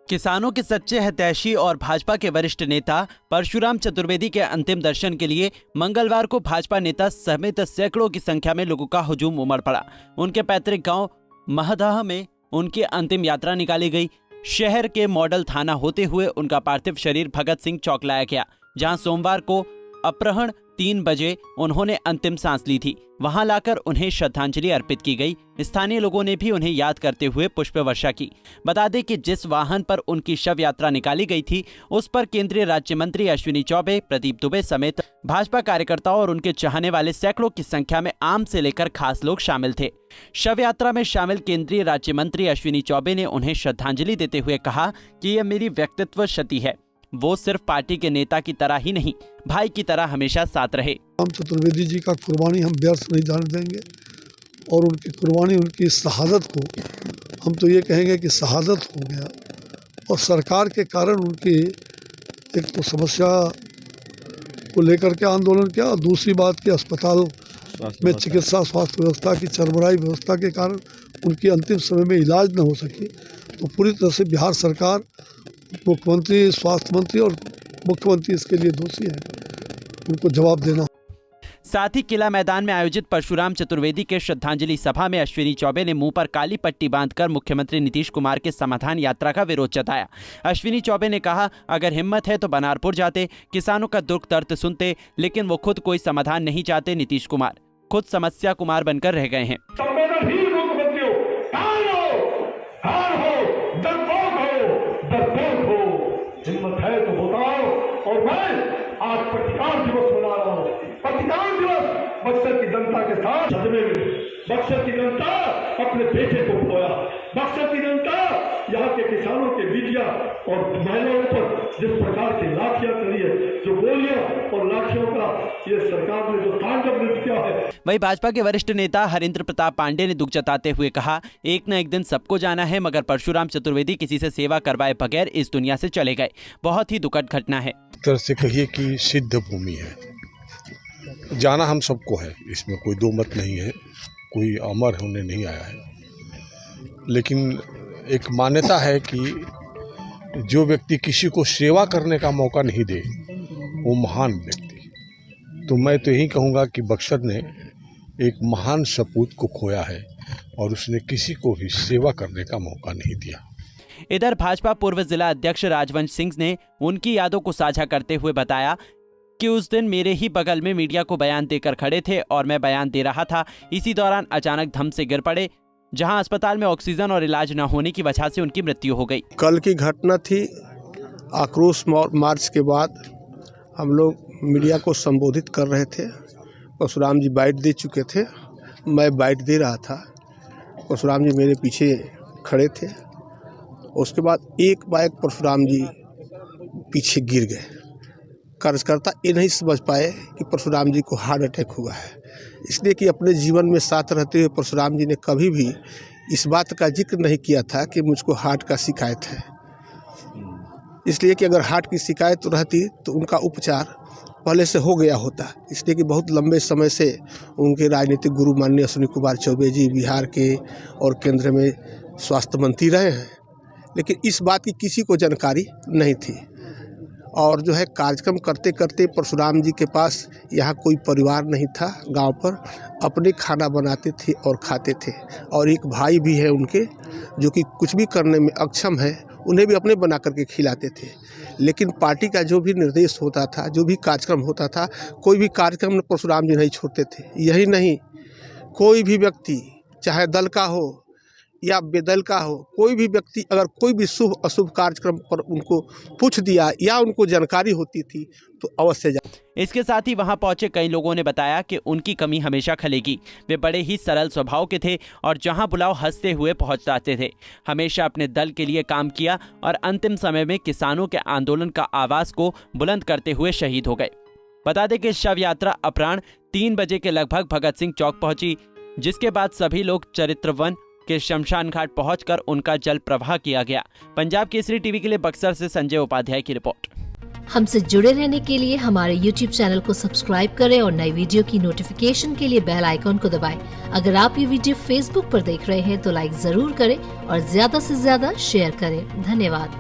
किसानों के सच्चे हितैषी और भाजपा के वरिष्ठ नेता परशुराम चतुर्वेदी के अंतिम दर्शन के लिए मंगलवार को भाजपा नेता समेत सैकड़ों की संख्या में लोगों का हुजूम उमड़ पड़ा। उनके पैतृक गांव महदह में उनकी अंतिम यात्रा निकाली गई। शहर के मॉडल थाना होते हुए उनका पार्थिव शरीर भगत सिंह चौक लाया गया, जहां सोमवार को अपराह्न 3 बजे उन्होंने अंतिम सांस ली थी। वहां लाकर उन्हें श्रद्धांजलि अर्पित की गई। स्थानीय लोगों ने भी उन्हें याद करते हुए पुष्प वर्षा की। बता दें कि जिस वाहन पर उनकी शव यात्रा निकाली गई थी, उस पर केंद्रीय राज्य मंत्री अश्विनी चौबे, प्रदीप दुबे समेत भाजपा कार्यकर्ताओं और उनके चाहने वाले सैकड़ों की संख्या में आम से लेकर खास लोग शामिल थे। शव यात्रा में शामिल केंद्रीय राज्य मंत्री अश्विनी चौबे ने उन्हें श्रद्धांजलि देते हुए कहा कि यह मेरी व्यक्तित्व क्षति है। वो सिर्फ पार्टी के नेता की तरह ही नहीं, भाई की तरह हमेशा साथ रहे। राम चतुर्वेदी जी का कुर्बानी हम व्यर्थ नहीं जाने देंगे और उनकी कुर्बानी, उनकी शहादत को हम तो ये कहेंगे कि शहादत हो गया। और सरकार के कारण उनकी एक तो समस्या को लेकर के आंदोलन किया और दूसरी बात कि अस्पताल में चिकित्सा स्वास्थ्य व्यवस्था की चरमराई व्यवस्था के कारण उनकी अंतिम समय में इलाज न हो सकी। तो पूरी तरह से बिहार सरकार, मुख्यमंत्री, स्वास्थ्य मंत्री और मुख्यमंत्री इसके लिए दोषी हैं, उनको जवाब देना। साथ ही किला मैदान में आयोजित परशुराम चतुर्वेदी के श्रद्धांजलि सभा में अश्विनी चौबे ने मुंह पर काली पट्टी बांधकर मुख्यमंत्री नीतीश कुमार के समाधान यात्रा का विरोध जताया। अश्विनी चौबे ने कहा, अगर हिम्मत है तो बनारपुर जाते, किसानों का दुख दर्द सुनते, लेकिन वो खुद कोई समाधान नहीं चाहते। नीतीश कुमार खुद समस्या कुमार बनकर रह गए हैं। हिम्मत है तो बताओ। और मैं आज प्रतिकार दिवस मना रहा हूँ। प्रतिकार दिवस बक्सर की जनता के साथ सदमे में। बक्सर की जनता अपने बेटे को खोया। बक्सर की जनता यहाँ के किसानों के बिटिया और महिलाओं पर जिस प्रकार की लाठियां करी है, जो गोलियां और लाठियों का ये सरकार ने जो तांडव नृत्य किया है। वहीं भाजपा के वरिष्ठ नेता हरेंद्र प्रताप पांडे ने दुख जताते हुए कहा, एक न एक दिन सबको जाना है, मगर परशुराम चतुर्वेदी किसी से सेवा करवाए बगैर इस दुनिया से चले गए। बहुत ही दुखद घटना है। एक तरह से कहिए कि सिद्ध भूमि है, जाना हम सबको है, इसमें कोई दो मत नहीं है। कोई अमर होने नहीं आया है, लेकिन एक मान्यता है कि जो व्यक्ति किसी को सेवा करने का मौका नहीं दे वो महान व्यक्ति। तो मैं तो यही कहूँगा कि बक्सर ने एक महान सपूत को खोया है और उसने किसी को भी सेवा करने का मौका नहीं दिया। इधर भाजपा पूर्व जिला अध्यक्ष राजवंश सिंह ने उनकी यादों को साझा करते हुए बताया कि उस दिन मेरे ही बगल में मीडिया को बयान देकर खड़े थे और मैं बयान दे रहा था। इसी दौरान अचानक धम से गिर पड़े, जहां अस्पताल में ऑक्सीजन और इलाज न होने की वजह से उनकी मृत्यु हो गई। कल की घटना थी। आक्रोश मार्च के बाद हम लोग मीडिया को संबोधित कर रहे थे। परशुराम जी बाइट दे चुके थे, मैं बाइट दे रहा था। परशुराम जी मेरे पीछे खड़े थे। उसके बाद एक बाइक परशुराम जी पीछे गिर गए। कार्यकर्ता ये नहीं समझ पाए कि परशुराम जी को हार्ट अटैक हुआ है, इसलिए कि अपने जीवन में साथ रहते हुए परशुराम जी ने कभी भी इस बात का जिक्र नहीं किया था कि मुझको हार्ट का शिकायत है। इसलिए कि अगर हार्ट की शिकायत रहती तो उनका उपचार पहले से हो गया होता। इसलिए कि बहुत लंबे समय से उनके राजनीतिक गुरु माननीय अश्विनी कुमार चौबे जी बिहार के और केंद्र में स्वास्थ्य मंत्री रहे हैं, लेकिन इस बात की किसी को जानकारी नहीं थी। और जो है कार्यक्रम करते करते परशुराम जी के पास यहाँ कोई परिवार नहीं था। गांव पर अपने खाना बनाते थे और खाते थे, और एक भाई भी है उनके जो कि कुछ भी करने में अक्षम है, उन्हें भी अपने बना करके खिलाते थे। लेकिन पार्टी का जो भी निर्देश होता था, जो भी कार्यक्रम होता था, कोई भी कार्यक्रम में परशुराम जी नहीं छोड़ते थे। यही नहीं, कोई भी व्यक्ति चाहे दल का हो या बेदल का हो, कोई भी व्यक्ति अगर कोई भी शुभ अशुभ कार्यक्रम पर उनको पूछ दिया या उनको जानकारी होती थी तो अवश्य जा। इसके साथ ही वहां पहुंचे कई लोगों ने बताया कि उनकी कमी हमेशा खलेगी। वे बड़े ही सरल स्वभाव के थे और जहां बुलाओ हंसते हुए पहुंच जाते थे। हमेशा अपने दल के लिए काम किया और अंतिम समय में किसानों के आंदोलन का आवाज को बुलंद करते हुए शहीद हो गए। बता दें कि शव यात्रा अपराह्न 3 बजे के लगभग भगत सिंह चौक पहुंची, जिसके बाद सभी लोग चरित्रवन के शमशान घाट पहुंचकर उनका जल प्रवाह किया गया। पंजाब केसरी टीवी के लिए बक्सर से संजय उपाध्याय की रिपोर्ट। हमसे जुड़े रहने के लिए हमारे YouTube चैनल को सब्सक्राइब करें और नई वीडियो की नोटिफिकेशन के लिए बेल आइकॉन को दबाएं। अगर आप ये वीडियो Facebook पर देख रहे हैं तो लाइक जरूर करें और ज्यादा से ज्यादा शेयर करें। धन्यवाद।